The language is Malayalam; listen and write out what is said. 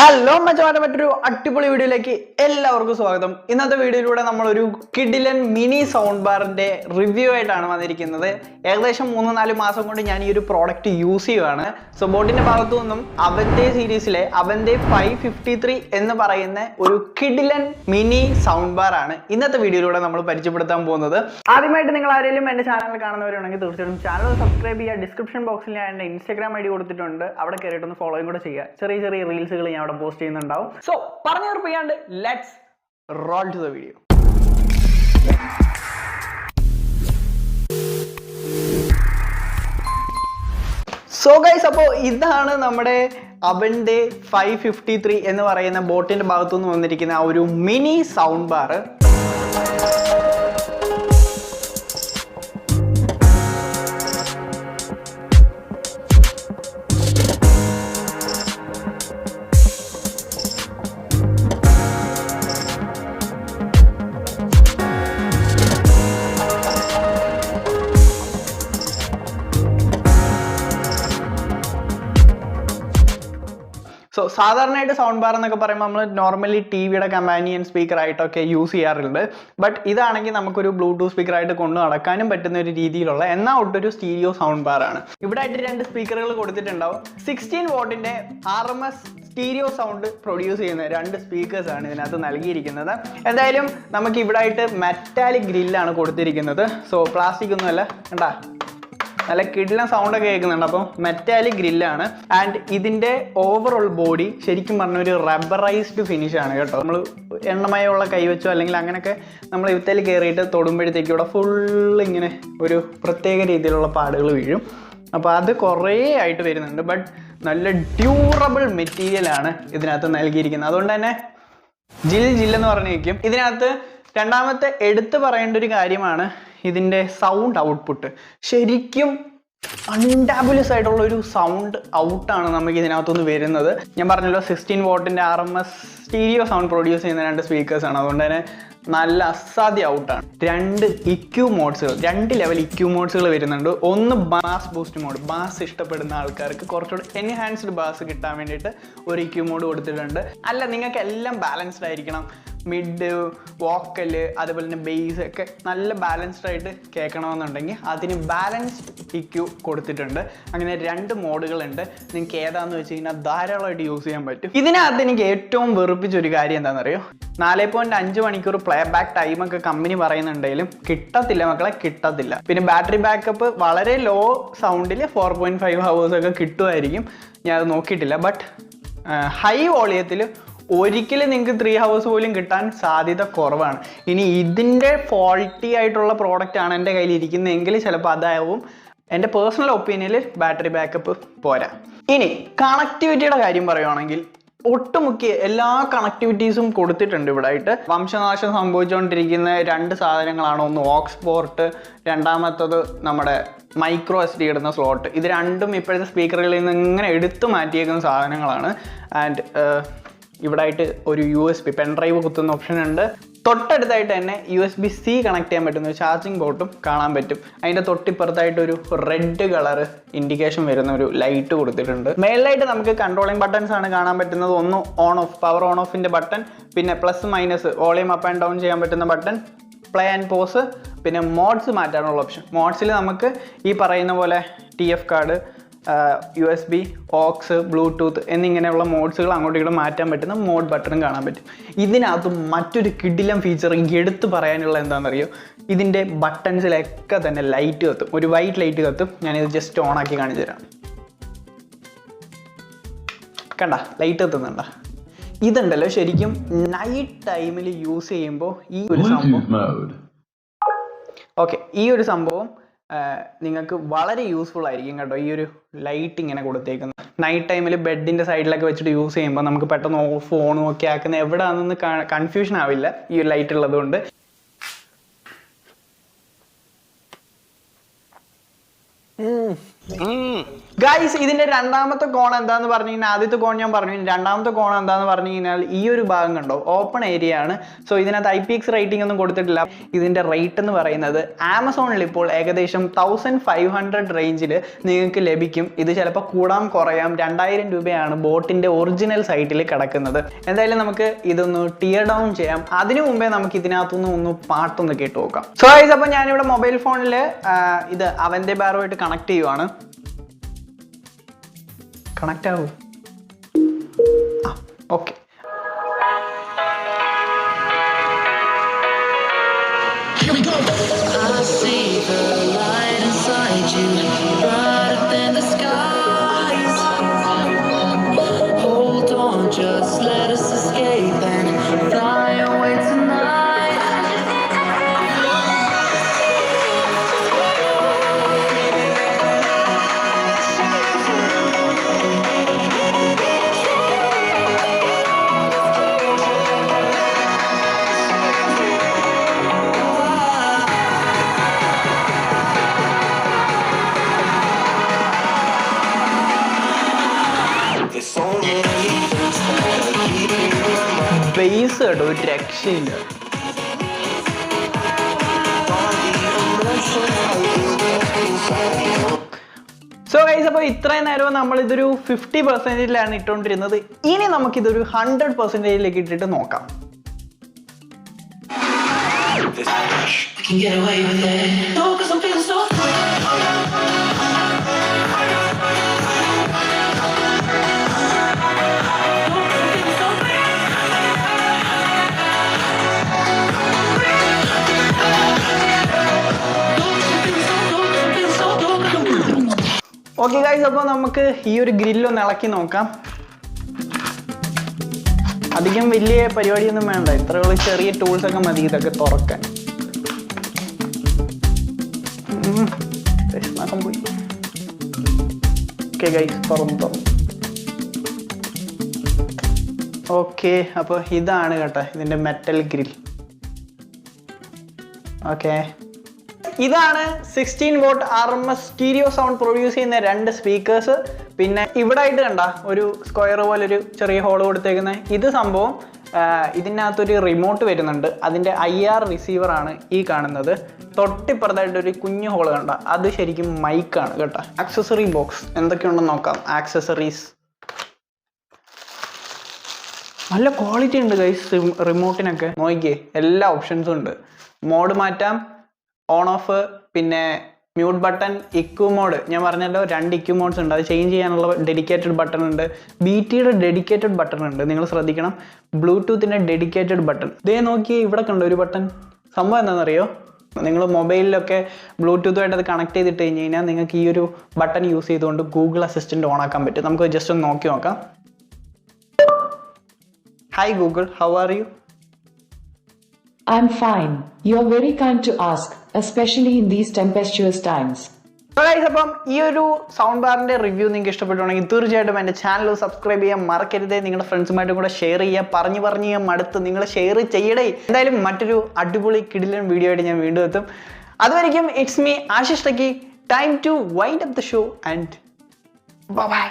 ഹലോ മച്ചാനെ, മറ്റൊരു അടിപൊളി വീഡിയോയിലേക്ക് എല്ലാവർക്കും സ്വാഗതം. ഇന്നത്തെ വീഡിയോയിലൂടെ നമ്മളൊരു കിഡിലൻ മിനി സൗണ്ട് ബാറിന്റെ റിവ്യൂ ആയിട്ടാണ് വന്നിരിക്കുന്നത്. ഏകദേശം 3-4 മാസം കൊണ്ട് ഞാൻ ഈ ഒരു പ്രോഡക്റ്റ് യൂസ് ചെയ്യുകയാണ്. സോ ബോട്ടിന്റെ ഭാഗത്തു നിന്നും അവന്റെ സീരീസിലെ അവന്റെ 553 എന്ന് പറയുന്ന ഒരു കിഡിലൻ മിനി സൗണ്ട് ബാർ ആണ് ഇന്നത്തെ വീഡിയോയിലൂടെ നമ്മൾ പരിചയപ്പെടുത്താൻ പോകുന്നത്. ആദ്യമായിട്ട് നിങ്ങൾ ആരെങ്കിലും എന്റെ ചാനൽ കാണുന്നവരുണ്ടെങ്കിൽ തീർച്ചയായിട്ടും ചാനൽ സബ്സ്ക്രൈബ് ചെയ്യുക. ഡിസ്ക്രിപ്ഷൻ ബോക്സിൽ ഞാൻ എന്റെ ഇൻസ്റ്റാഗ്രാം ID കൊടുത്തിട്ടുണ്ട്, അവിടെ കയറിയിട്ടൊന്ന് ഫോളോയും കൂടെ ചെയ്യുക. ചെറിയ ചെറിയ റീൽസുകൾ ഞാൻ അവിടെ പോസ്റ്റ് ചെയ്യുന്നുണ്ടാവും. സോ പറഞ്ഞു ഉറപ്പിക്കാണ്ട് let's roll to the video. So guys, അപ്പോൾ ഇതാണ് നമ്മുടെ അവന്റെ 553 എന്ന് പറയുന്ന ബോട്ടിന്റെ ഭാഗത്തു നിന്ന് വന്നിരിക്കുന്ന ആ ഒരു മിനി സൗണ്ട് ബാർ. സോ സാധാരണയായിട്ട് സൗണ്ട് ബാർ എന്നൊക്കെ പറയുമ്പോൾ നമ്മൾ നോർമലി ടിവിയുടെ കമ്പാനിയൻ സ്പീക്കർ ആയിട്ടൊക്കെ യൂസ് ചെയ്യാറുണ്ട്. ബട്ട് ഇതാണെങ്കിൽ നമുക്കൊരു ബ്ലൂടൂത്ത് സ്പീക്കർ ആയിട്ട് കൊണ്ടു നടക്കാനും പറ്റുന്ന ഒരു രീതിയിലുള്ള എന്നാൽ ഒട്ടൊരു സ്റ്റീരിയോ സൗണ്ട് ബാർ ആണ്. ഇവിടെ ആയിട്ട് 2 സ്പീക്കറുകൾ കൊടുത്തിട്ടുണ്ടാവും. 16 വാട്ടിന്റെ RMS സ്റ്റീരിയോ സൗണ്ട് പ്രൊഡ്യൂസ് ചെയ്യുന്ന 2 സ്പീക്കേഴ്സ് ആണ് ഇതിനകത്ത് നൽകിയിരിക്കുന്നത്. എന്തായാലും നമുക്ക് ഇവിടെ ആയിട്ട് മെറ്റാലിക് ഗ്രില്ലാണ് കൊടുത്തിരിക്കുന്നത്. സോ പ്ലാസ്റ്റിക് ഒന്നുമല്ല, കണ്ടാ നല്ല കിഡിലൻ സൗണ്ട് ഒക്കെ കേൾക്കുന്നുണ്ട്. അപ്പോൾ മെറ്റാലിക് ഗ്രില്ലാണ്. ആൻഡ് ഇതിൻ്റെ ഓവറോൾ ബോഡി ശരിക്കും പറഞ്ഞ ഒരു റബ്ബറൈസ്ഡ് ഫിനിഷ് ആണ് കേട്ടോ. നമ്മൾ എണ്ണമയമുള്ള കൈവച്ചോ അല്ലെങ്കിൽ അങ്ങനെയൊക്കെ നമ്മൾ ഇവത്തേൽ കയറിയിട്ട് തൊടുമ്പോഴത്തേക്കും ഇവിടെ ഫുള്ള് ഇങ്ങനെ ഒരു പ്രത്യേക രീതിയിലുള്ള പാടുകൾ വീഴും. അപ്പോൾ അത് കുറേ ആയിട്ട് വരുന്നുണ്ട്. ബട്ട് നല്ല ഡ്യൂറബിൾ മെറ്റീരിയലാണ് ഇതിനകത്ത് നൽകിയിരിക്കുന്നത്. അതുകൊണ്ട് തന്നെ ജില്ലെന്ന് പറഞ്ഞിരിക്കും. ഇതിനകത്ത് രണ്ടാമത്തെ എടുത്തു പറയേണ്ട ഒരു കാര്യമാണ് ഇതിൻ്റെ സൗണ്ട് ഔട്ട്പുട്ട്. ശരിക്കും അൺടാബുലസ് ആയിട്ടുള്ള ഒരു സൗണ്ട് ഔട്ടാണ് നമുക്ക് ഇതിനകത്തുനിന്ന് വരുന്നത്. ഞാൻ പറഞ്ഞല്ലോ 16 വാട്ടിൻ്റെ RMS സ്റ്റീരിയോ സൗണ്ട് പ്രൊഡ്യൂസ് ചെയ്യുന്ന 2 സ്പീക്കേഴ്സാണ്. അതുകൊണ്ട് തന്നെ നല്ല അസാധ്യ ഔട്ടാണ്. 2 EQ മോഡ്സുകൾ, 2 ലെവൽ EQ മോഡ്സുകൾ വരുന്നുണ്ട്. ഒന്ന് ബാസ് ബൂസ്റ്റ് മോഡ്, ബാസ് ഇഷ്ടപ്പെടുന്ന ആൾക്കാർക്ക് കുറച്ചുകൂടി എൻഹാൻസ്ഡ് ബാസ് കിട്ടാൻ വേണ്ടിയിട്ട് ഒരു EQ മോഡ് കൊടുത്തിട്ടുണ്ട്. അല്ല, നിങ്ങൾക്ക് എല്ലാം ബാലൻസ്ഡ് ആയിരിക്കണം, മിഡ്, വോക്കല്, അതുപോലെ തന്നെ ബേസ് ഒക്കെ നല്ല ബാലൻസ്ഡ് ആയിട്ട് കേൾക്കണമെന്നുണ്ടെങ്കിൽ അതിന് ബാലൻസ്ഡ് EQ കൊടുത്തിട്ടുണ്ട്. അങ്ങനെ 2 മോഡുകളുണ്ട്. നിങ്ങൾക്ക് ഏതാണെന്ന് വെച്ച് കഴിഞ്ഞാൽ ധാരാളമായിട്ട് യൂസ് ചെയ്യാൻ പറ്റും. ഇതിനകത്ത് എനിക്ക് ഏറ്റവും വെറുപ്പിച്ചൊരു കാര്യം എന്താണെന്നറിയോ, 4.5 മണിക്കൂർ പ്ലേ ബാക്ക് ടൈമൊക്കെ കമ്പനി പറയുന്നുണ്ടെങ്കിലും കിട്ടത്തില്ല മക്കളെ, കിട്ടത്തില്ല. പിന്നെ ബാറ്ററി ബാക്കപ്പ് വളരെ ലോ സൗണ്ടിൽ 4.5 hours ഒക്കെ കിട്ടുമായിരിക്കും. ഞാൻ അത് നോക്കിയിട്ടില്ല. ബട്ട് ഹൈ വോളിയത്തിൽ ഒരിക്കലും നിങ്ങൾക്ക് 3 hours പോലും കിട്ടാൻ സാധ്യത കുറവാണ്. ഇനി ഇതിൻ്റെ ഫോൾട്ടി ആയിട്ടുള്ള പ്രോഡക്റ്റ് ആണ് എൻ്റെ കയ്യിൽ ഇരിക്കുന്നതെങ്കിൽ ചിലപ്പോൾ അതാവും. എൻ്റെ പേഴ്സണൽ ഒപ്പീനിയനിൽ ബാറ്ററി ബാക്കപ്പ് പോരാ. ഇനി കണക്ടിവിറ്റിയുടെ കാര്യം പറയുവാണെങ്കിൽ ഒട്ടുമുക്കിയ എല്ലാ കണക്ടിവിറ്റീസും കൊടുത്തിട്ടുണ്ട് ഇവിടെ ആയിട്ട്. വംശനാശം സംഭവിച്ചുകൊണ്ടിരിക്കുന്ന 2 സാധനങ്ങളാണ്. ഒന്ന് ഓക്സ് പോർട്ട്, രണ്ടാമത്തത് നമ്മുടെ മൈക്രോ SD ഇടുന്ന സ്ലോട്ട്. ഇത് രണ്ടും ഇപ്പോഴത്തെ സ്പീക്കറുകളിൽ നിന്ന് ഇങ്ങനെ എടുത്തു മാറ്റിയേക്കുന്ന സാധനങ്ങളാണ്. ആൻഡ് ഇവിടെ ആയിട്ട് ഒരു USB പെൻഡ്രൈവ് കുത്തുന്ന ഓപ്ഷൻ ഉണ്ട്. തൊട്ടടുത്തായിട്ട് തന്നെ USB-C കണക്ട് ചെയ്യാൻ പറ്റുന്ന ഒരു ചാർജിങ് പോർട്ടും കാണാൻ പറ്റും. അതിൻ്റെ തൊട്ടിപ്പുറത്തായിട്ട് ഒരു റെഡ് കളർ ഇൻഡിക്കേഷൻ വരുന്ന ഒരു ലൈറ്റ് കൊടുത്തിട്ടുണ്ട്. മേളിലായിട്ട് നമുക്ക് കൺട്രോളിംഗ് ബട്ടൺസ് ആണ് കാണാൻ പറ്റുന്നത്. ഒന്ന് ഓൺ ഓഫ്, പവർ ഓൺ ഓഫിൻ്റെ ബട്ടൺ, പിന്നെ plus minus volume up and down ചെയ്യാൻ പറ്റുന്ന ബട്ടൺ, പ്ലേ ആൻഡ് പോസ്, പിന്നെ മോഡ്സ് മാറ്റാനുള്ള ഓപ്ഷൻ. മോഡ്സിൽ നമുക്ക് ഈ പറയുന്ന പോലെ TF card, USB, aux, bluetooth എന്നിങ്ങനെയുള്ള മോഡ്സുകൾ അങ്ങോട്ടും ഇങ്ങോട്ടും മാറ്റാൻ പറ്റുന്ന മോഡ് ബട്ടണും കാണാൻ പറ്റും. ഇതിനകത്ത് മറ്റൊരു കിടിലം ഫീച്ചർ എടുത്ത് പറയാനുള്ള എന്താണെന്നറിയോ, ഇതിൻ്റെ ബട്ടൺസിലൊക്കെ തന്നെ ലൈറ്റ് കത്തും. ഒരു വൈറ്റ് ലൈറ്റ് കത്തും. ഞാനിത് ജസ്റ്റ് ഓൺ ആക്കി കാണിച്ചു തരാം. കണ്ട ലൈറ്റ് കത്തുന്നുണ്ട? ഇതുണ്ടല്ലോ ശരിക്കും നൈറ്റ് ടൈമിൽ യൂസ് ചെയ്യുമ്പോൾ ഈ ഒരു സംഭവം ഈ ഒരു സംഭവം നിങ്ങൾക്ക് വളരെ യൂസ്ഫുൾ ആയിരിക്കും കേട്ടോ. ഈ ഒരു ലൈറ്റ് ഇങ്ങനെ കൊടുത്തേക്കുന്നത് നൈറ്റ് ടൈമിൽ ബെഡിൻ്റെ സൈഡിലൊക്കെ വെച്ചിട്ട് യൂസ് ചെയ്യുമ്പോൾ നമുക്ക് പെട്ടെന്ന് ഓഫ് ഓണും ഒക്കെ ആക്കുന്ന എവിടെയാണെന്ന് കൺഫ്യൂഷൻ ആവില്ല ഈ ഒരു ലൈറ്റ് ഉള്ളത് കൊണ്ട്. ഗൈസ്, ഇതിന്റെ രണ്ടാമത്തെ കോൺ എന്താന്ന് പറഞ്ഞു കഴിഞ്ഞാൽ, ആദ്യത്തെ കോൺ ഞാൻ പറഞ്ഞു, രണ്ടാമത്തെ കോൺ എന്താന്ന് പറഞ്ഞു കഴിഞ്ഞാൽ ഈ ഒരു ഭാഗം കണ്ടോ, ഓപ്പൺ ഏരിയ ആണ്. സോ ഇതിനകത്ത് IPX റേറ്റിംഗ് ഒന്നും കൊടുത്തിട്ടില്ല. ഇതിന്റെ റേറ്റ് എന്ന് പറയുന്നത് ആമസോണിൽ ഇപ്പോൾ ഏകദേശം 1500 റേഞ്ചിൽ നിങ്ങൾക്ക് ലഭിക്കും. ഇത് ചിലപ്പോൾ കൂടാം കുറയാം. 2000 രൂപയാണ് ബോട്ടിന്റെ ഒറിജിനൽ സൈറ്റിൽ കിടക്കുന്നത്. എന്തായാലും നമുക്ക് ഇതൊന്ന് ടിയർ ഡൗൺ ചെയ്യാം. അതിനു മുമ്പേ നമുക്ക് ഇതിനകത്തുനിന്ന് ഒന്ന് പാട്ടൊന്ന് കേട്ട് നോക്കാം. സോ ഗൈസ്, അപ്പോൾ ഞാനിവിടെ മൊബൈൽ ഫോണിൽ ഇത് അവന്റെ ബാറുമായിട്ട് കണക്ട് ചെയ്യുവാണ്. കണക്റ്റ് ആവും. ഓക്കെ. ബേസ് കേട്ടോ, ഒരു രക്ഷയില്ല. സോ ഗൈസ്, അപ്പോൾ ഇത്രയും നേരം നമ്മൾ ഇതൊരു 50% ഇട്ടുകൊണ്ടിരുന്നത്. ഇനി നമുക്കിതൊരു 100% ഇട്ടിട്ട് നോക്കാം. ഓക്കെ ഗൈസ്, അപ്പോൾ നമുക്ക് ഈ ഒരു ഗ്രില്ലൊന്ന് ഇളക്കി നോക്കാം. അധികം വലിയ പരിപാടിയൊന്നും വേണ്ട, ഇത്രയുള്ള ചെറിയ ടൂൾസ് ഒക്കെ മതി ഇതൊക്കെ തുറക്കാൻ. പോയി. ഓക്കെ ഗൈസ്, തുറന്നു. ഓക്കെ, അപ്പോൾ ഇതാണ് കേട്ടോ ഇതിൻ്റെ മെറ്റൽ ഗ്രിൽ. ഓക്കെ, ഇതാണ് 16 what RMS stereo sound produce ചെയ്യുന്ന 2 സ്പീക്കേഴ്സ്. പിന്നെ ഇവിടെ ആയിട്ട് കണ്ട ഒരു സ്ക്വയർ പോലെ ഒരു ചെറിയ ഹോൾ കൊടുത്തേക്കുന്നത്. ഇത് സംഭവം ഇതിനകത്തൊരു റിമോട്ട് വരുന്നുണ്ട്. അതിൻ്റെ IR റിസീവറാണ് ഈ കാണുന്നത്. തൊട്ടിപ്പുറത്തായിട്ട് ഒരു കുഞ്ഞു ഹോൾ കണ്ട, അത് ശരിക്കും മൈക്കാണ് കേട്ടോ. ആക്സസറി ബോക്സ് എന്തൊക്കെയുണ്ടെന്ന് നോക്കാം. ആക്സസറീസ് നല്ല ക്വാളിറ്റി ഉണ്ട് ഗൈസ്. റിമോട്ടിനൊക്കെ നോക്കിയേ, എല്ലാ ഓപ്ഷൻസും ഉണ്ട്. മോഡ് മാറ്റാം, ഓൺ ഓഫ്, പിന്നെ മ്യൂട്ട് ബട്ടൺ, ഇക്യു മോഡ്. ഞാൻ പറഞ്ഞല്ലോ 2 ഇക്യു മോഡ്സ് ഉണ്ട്. അത് ചേഞ്ച് ചെയ്യാനുള്ള ഡെഡിക്കേറ്റഡ് ബട്ടൺ ഉണ്ട്. BTയുടെ ഡെഡിക്കേറ്റഡ് ബട്ടൺ ഉണ്ട്, നിങ്ങൾ ശ്രദ്ധിക്കണം. ബ്ലൂടൂത്തിൻ്റെ ഡെഡിക്കേറ്റഡ് ബട്ടൺ. ഇതേ നോക്കി, ഇവിടെ കണ്ടോ ഒരു ബട്ടൺ. സംഭവം എന്താണെന്നറിയോ, നിങ്ങൾ മൊബൈലിലൊക്കെ ബ്ലൂടൂത്തുമായിട്ട് അത് കണക്ട് ചെയ്തിട്ട് കഴിഞ്ഞ് കഴിഞ്ഞാൽ നിങ്ങൾക്ക് ഈ ഒരു ബട്ടൺ യൂസ് ചെയ്തുകൊണ്ട് ഗൂഗിൾ അസിസ്റ്റൻറ്റ് ഓൺ ആക്കാൻ പറ്റും. നമുക്ക് ജസ്റ്റ് ഒന്ന് നോക്കി നോക്കാം. Hi Google, how are you? I'm fine. You're very kind to ask, especially in these tempestuous times. അപ്പം ഈ ഒരു സൗണ്ട് ബാറിന്റെ റിവ്യൂ നിങ്ങൾക്ക് ഇഷ്ടപ്പെട്ടുണ്ടെങ്കിൽ തീർച്ചയായിട്ടും എൻ്റെ ചാനൽ സബ്സ്ക്രൈബ് ചെയ്യാൻ മറക്കരുത്. നിങ്ങളുടെ ഫ്രണ്ട്സുമായിട്ടും കൂടെ ഷെയർ ചെയ്യുക. പറഞ്ഞ് മടുത്ത് നിങ്ങൾ ഷെയർ ചെയ്യടേ. എന്തായാലും മറ്റൊരു അടിപൊളി കിടിലൻ വീഡിയോ ആയിട്ട് ഞാൻ വീണ്ടും എത്തും. അതുവരെയ്ക്കും it's me Ashish techie. Time to wind up the show and by.